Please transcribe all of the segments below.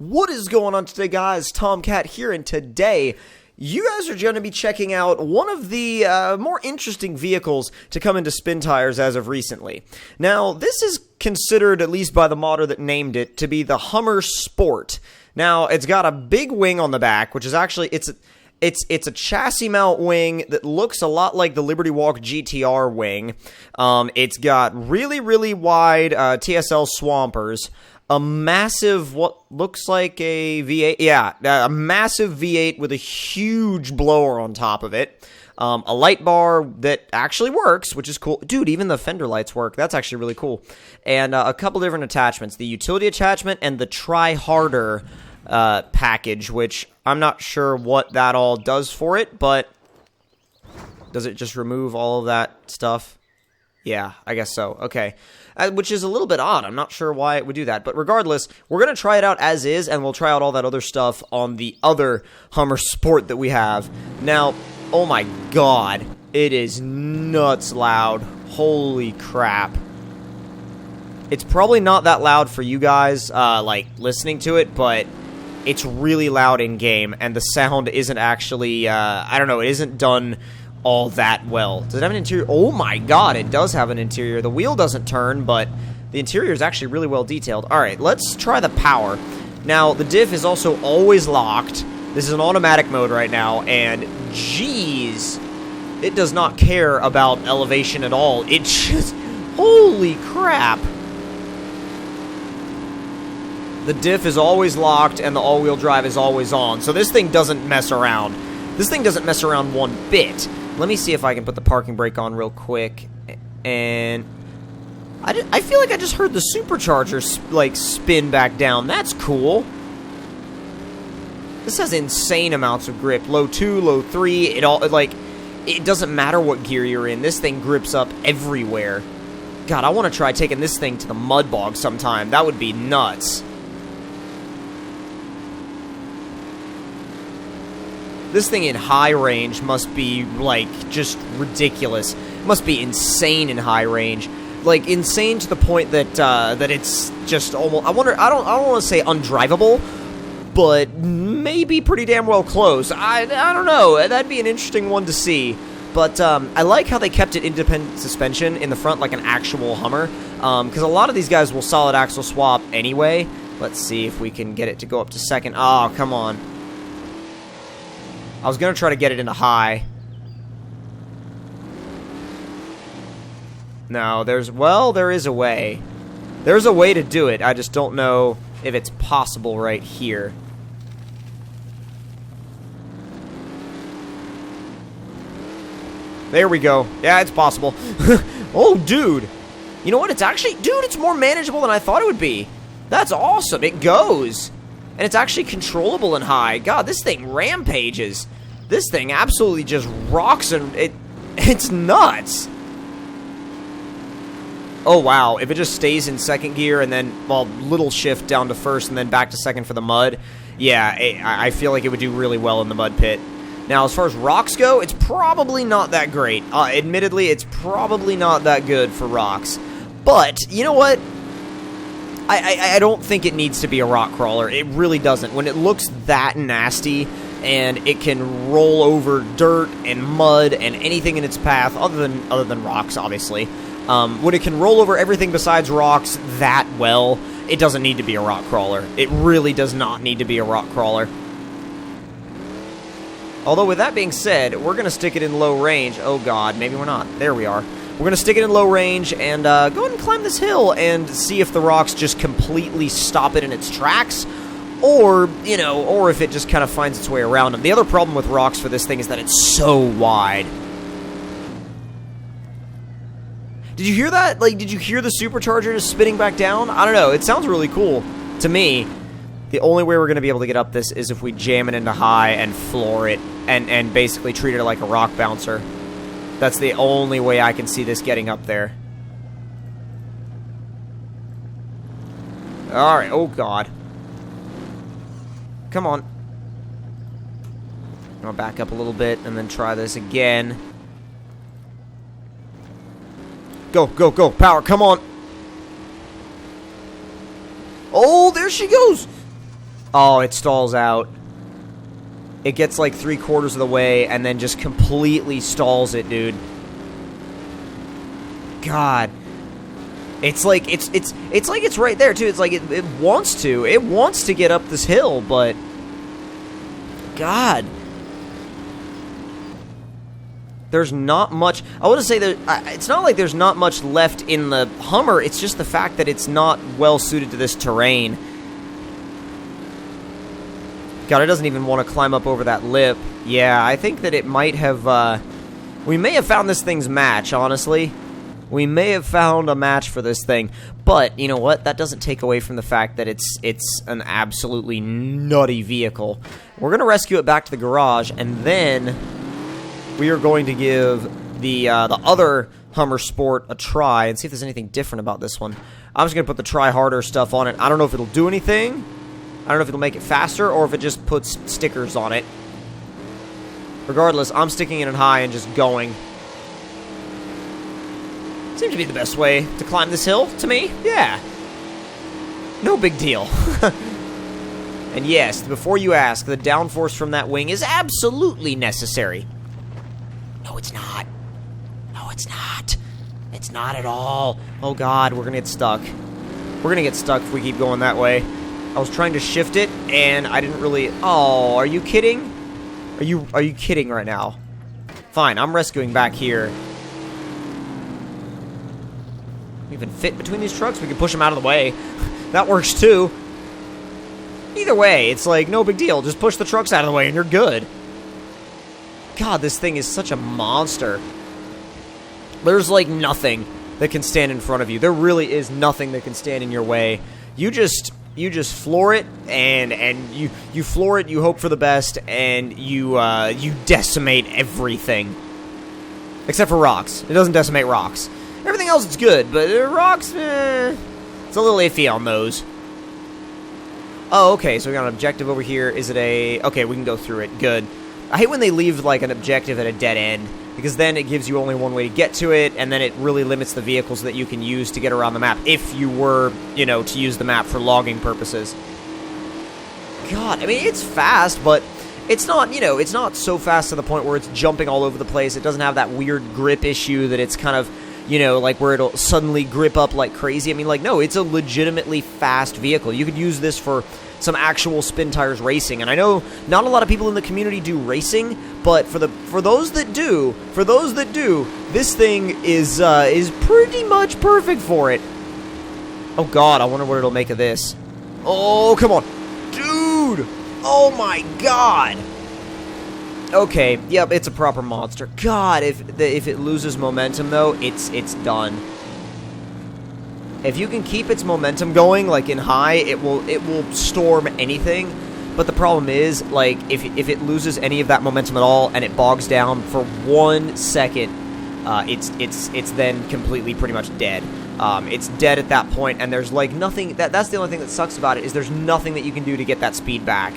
What is going on today, guys? Tomcat here, and today you guys are going to be checking out one of the more interesting vehicles to come into spin tires as of recently. Now, this is considered, at least by the modder that named it, to be the Hummer Sport. Now, it's got a big wing on the back, which is actually, it's a chassis mount wing that looks a lot like the Liberty Walk GTR wing. It's got really wide TSL swampers. A massive, what looks like a V8, yeah, a massive V8 with a huge blower on top of it. A light bar that actually works, which is cool. Dude, even the fender lights work. That's actually really cool. And a couple different attachments. The utility attachment and the Try Harder package, which I'm not sure what that all does for it, but does it just remove all of that stuff? Yeah, I guess so. Okay. Which is a little bit odd. I'm not sure why it would do that. But regardless, we're going to try it out as is, and we'll try out all that other stuff on the other Hummer Sport that we have. Now, oh my god, it is nuts loud. Holy crap. It's probably not that loud for you guys, like, listening to it, but it's really loud in-game, and the sound isn't actually, I don't know, it isn't done all that well. Does it have an interior? Oh my god, it does have an interior. The wheel doesn't turn, but the interior is actually really well detailed. Alright, let's try the power. Now, the diff is also always locked. This is an automatic mode right now, and jeez, it does not care about elevation at all. It just, holy crap. The diff is always locked, and the all-wheel drive is always on, so this thing doesn't mess around. This thing doesn't mess around one bit. Let me see if I can put the parking brake on real quick. And I feel like I just heard the supercharger like spin back down. That's cool. This has insane amounts of grip. Low 2, low 3. It doesn't matter what gear you're in. This thing grips up everywhere. God, I want to try taking this thing to the mud bog sometime. That would be nuts. This thing in high range must be, like, just ridiculous. It must be insane in high range. Like, insane to the point that, that it's just almost... I don't want to say undrivable, but maybe pretty damn well close. I don't know. That'd be an interesting one to see. But, I like how they kept it independent suspension in the front like an actual Hummer. Because a lot of these guys will solid axle swap anyway. Let's see if we can get it to go up to second. Oh, come on. I was going to try to get it into high. No, there is a way. There's a way to do it. I just don't know if it's possible right here. There we go. Yeah, it's possible. Oh, dude. You know what? It's actually... Dude, it's more manageable than I thought it would be. That's awesome. It goes. And it's actually controllable in high. God, this thing rampages. This thing absolutely just rocks, and it's nuts. Oh, wow. If it just stays in second gear and then, well, little shift down to first and then back to second for the mud, yeah, I feel like it would do really well in the mud pit. Now, as far as rocks go, it's probably not that great. Admittedly, it's probably not that good for rocks. But, you know what? I don't think it needs to be a rock crawler. It really doesn't. When it looks that nasty and it can roll over dirt and mud and anything in its path other than rocks, obviously. When it can roll over everything besides rocks that well, it doesn't need to be a rock crawler. It really does not need to be a rock crawler. Although, with that being said, we're going to stick it in low range. Oh, God, maybe we're not. There we are. We're going to stick it in low range and go ahead and climb this hill and see if the rocks just completely stop it in its tracks, or, you know, or if it just kind of finds its way around them. The other problem with rocks for this thing is that it's so wide. Did you hear that? Like, did you hear the supercharger just spinning back down? I don't know. It sounds really cool to me. The only way we're going to be able to get up this is if we jam it into high and floor it and basically treat it like a rock bouncer. That's the only way I can see this getting up there. Alright, oh god. Come on. I'll back up a little bit and then try this again. Go, go, go. Power, come on. Oh, there she goes. Oh, it stalls out. It gets like 3/4 of the way and then just completely stalls it, dude. God. It's like it's right there too. It's like it wants to. It wants to get up this hill, but God. There's not much. I want to say that it's not like there's not much left in the Hummer. It's just the fact that it's not well suited to this terrain. God, it doesn't even want to climb up over that lip. Yeah, I think that it might have, we may have found this thing's match, honestly. We may have found a match for this thing. But, you know what? That doesn't take away from the fact that it's an absolutely nutty vehicle. We're going to rescue it back to the garage, and then we are going to give the other Hummer Sport a try and see if there's anything different about this one. I'm just going to put the try harder stuff on it. I don't know if it'll do anything. I don't know if it'll make it faster or if it just puts stickers on it. Regardless, I'm sticking it in high and just going. Seems to be the best way to climb this hill, to me. Yeah. No big deal. And yes, before you ask, the downforce from that wing is absolutely necessary. No, it's not. No, it's not. It's not at all. Oh, God, we're going to get stuck. We're going to get stuck if we keep going that way. I was trying to shift it, and I didn't really... Oh, are you kidding? Are you kidding right now? Fine, I'm rescuing back here. We even fit between these trucks? We can push them out of the way. That works, too. Either way, it's like, no big deal. Just push the trucks out of the way, and you're good. God, this thing is such a monster. There's, like, nothing that can stand in front of you. There really is nothing that can stand in your way. You just floor it, and you floor it, you hope for the best, and you decimate everything. Except for rocks. It doesn't decimate rocks. Everything else is good, but rocks, it's a little iffy on those. Oh, okay, so we got an objective over here. Is it a... Okay, we can go through it. Good. I hate when they leave, like, an objective at a dead end, because then it gives you only one way to get to it, and then it really limits the vehicles that you can use to get around the map, if you were, you know, to use the map for logging purposes. God, I mean, it's fast, but it's not, you know, it's not so fast to the point where it's jumping all over the place. It doesn't have that weird grip issue that it's kind of, you know, like where it'll suddenly grip up like crazy. I mean, like, no, it's a legitimately fast vehicle. You could use this for some actual spin tires racing, and I know not a lot of people in the community do racing, but for those that do, this thing is pretty much perfect for it. Oh God, I wonder what it'll make of this. Oh, come on, dude! Oh my God! Okay, yep, it's a proper monster. God, if it loses momentum though, it's done. If you can keep its momentum going, like in high, it will storm anything. But the problem is, like, if it loses any of that momentum at all and it bogs down for 1 second, it's then completely pretty much dead. It's dead at that point, and there's like nothing. That's the only thing that sucks about it, is there's nothing that you can do to get that speed back.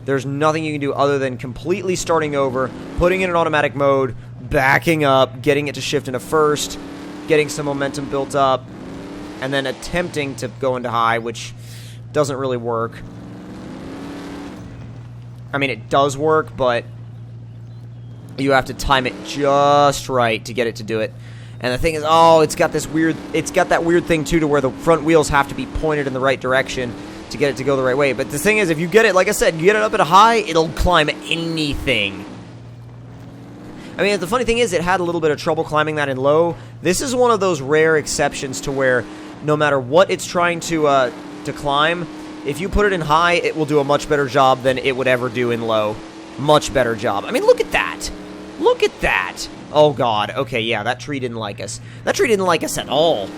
There's nothing you can do other than completely starting over, putting it in automatic mode, backing up, getting it to shift into first, getting some momentum built up, and then attempting to go into high, which doesn't really work. I mean, it does work, but you have to time it just right to get it to do it. And the thing is, oh, it's got that weird thing too, to where the front wheels have to be pointed in the right direction to get it to go the right way. But the thing is, if you get it, like I said, you get it up at a high, it'll climb anything. I mean, the funny thing is, it had a little bit of trouble climbing that in low. This is one of those rare exceptions to where no matter what it's trying to climb, if you put it in high, it will do a much better job than it would ever do in low. Much better job. I mean, look at that. Look at that. Oh, God. Okay, yeah, that tree didn't like us. That tree didn't like us at all.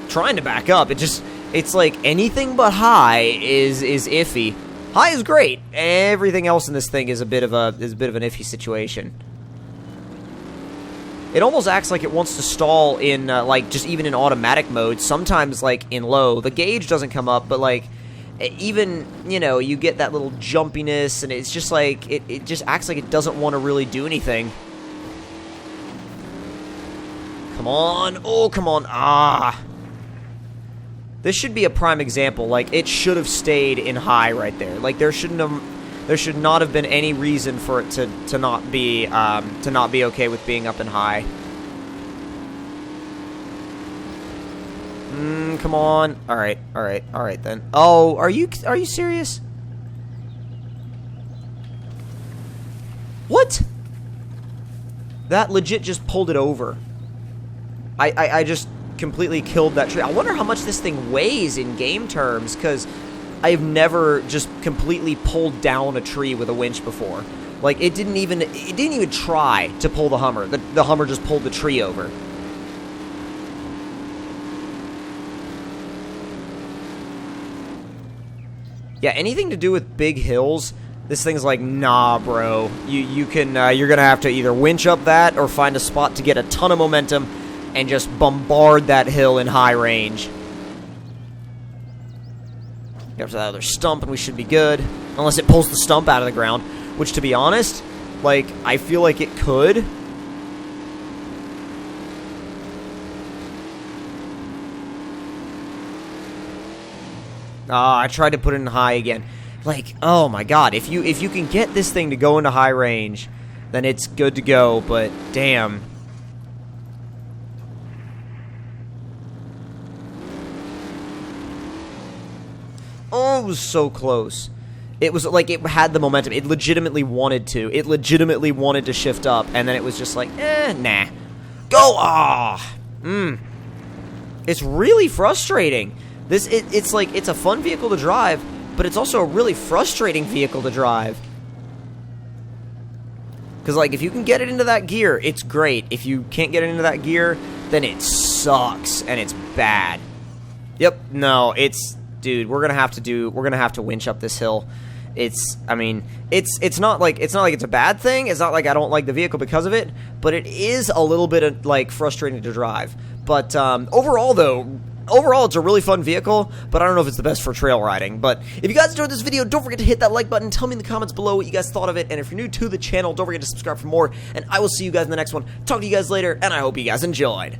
Trying to back up, it's like anything but high is iffy. High is great. Everything else in this thing is a bit of an iffy situation. It almost acts like it wants to stall in, like, just even in automatic mode. Sometimes, like, in low. The gauge doesn't come up, but, like, even, you know, you get that little jumpiness, and it's just, like, it just acts like it doesn't want to really do anything. Come on. Oh, come on. Ah. This should be a prime example. Like, it should have stayed in high right there. Like, there should not have been any reason for it to not be okay with being up in high. Come on. All right then. Oh, are you serious? What? That legit just pulled it over. I just completely killed that tree. I wonder how much this thing weighs in game terms, because I've never just completely pulled down a tree with a winch before. Like, it didn't even try to pull the Hummer. The Hummer just pulled the tree over. Yeah, anything to do with big hills, this thing's like, nah, bro. You're gonna have to either winch up that or find a spot to get a ton of momentum and just bombard that hill in high range. Get up to that other stump and we should be good. Unless it pulls the stump out of the ground. Which, to be honest, like, I feel like it could. I tried to put it in high again. Like, oh my god, if you can get this thing to go into high range, then it's good to go, but damn. Oh, it was so close. It was like it had the momentum. It legitimately wanted to. It legitimately wanted to shift up, and then it was just like, nah. Go! It's really frustrating. It's like, it's a fun vehicle to drive, but it's also a really frustrating vehicle to drive. Because, like, if you can get it into that gear, it's great. If you can't get it into that gear, then it sucks, and it's bad. Yep, no, dude, we're gonna have to winch up this hill. I mean, it's not like it's a bad thing. It's not like I don't like the vehicle because of it, but it is a little bit like frustrating to drive. But overall, it's a really fun vehicle, but I don't know if it's the best for trail riding. But if you guys enjoyed this video, don't forget to hit that like button. Tell me in the comments below what you guys thought of it. And if you're new to the channel, don't forget to subscribe for more. And I will see you guys in the next one. Talk to you guys later, and I hope you guys enjoyed.